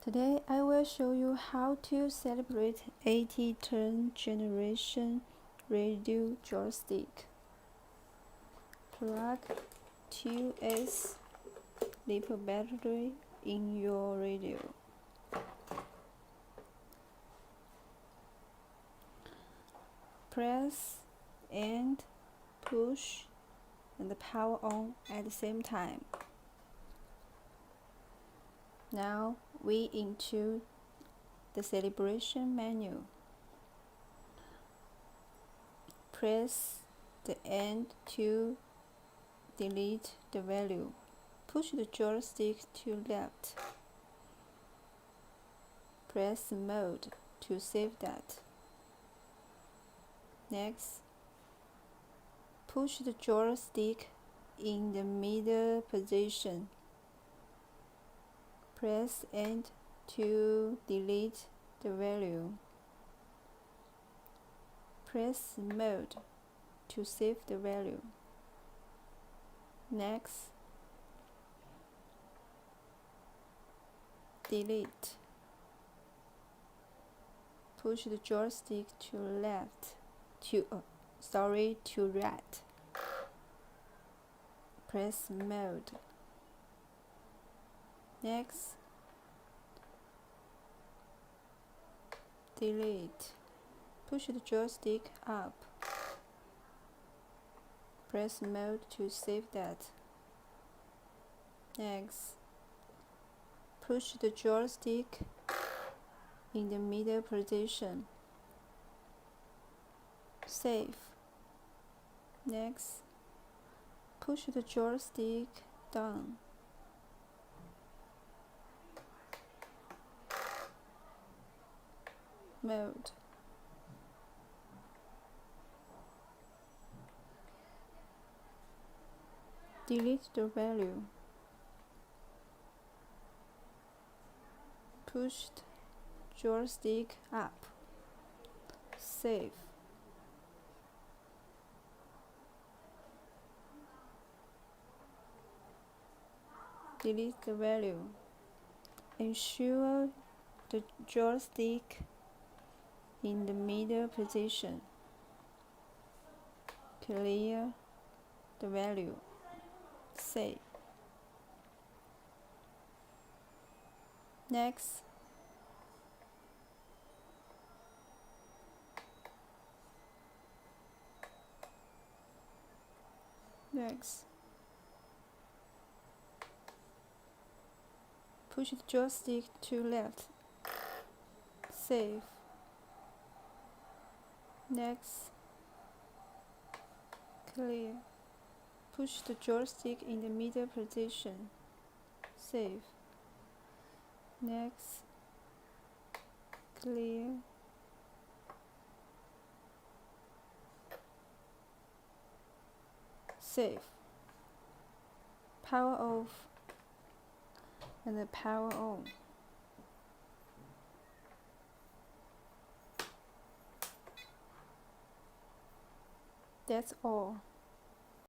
Today I will show you how to calibrate AT10 generation radio joystick. Plug 2S little battery in your radio. Press and push and power on at the same time. Now we into the calibration menu. Press the end to delete the value. Push the joystick to left. Press mode to save that. Next, push the joystick in the middle position. Press end to delete the value. Press mode to save the value. Next, delete. Push the joystick to right. Press mode. Next, delete. Push the joystick up. Press mode to save that. Next, push the joystick in the middle position. Save. Next, push the joystick down. Mode. Delete the value. Push the joystick up. Save. Delete the value. Ensure the joystick in the middle position. Clear the value. Save. Next, push the joystick to left. Save. Next, clear. Push the joystick in the middle position. Save. Next, clear. Save. Power off and then power on. That's all.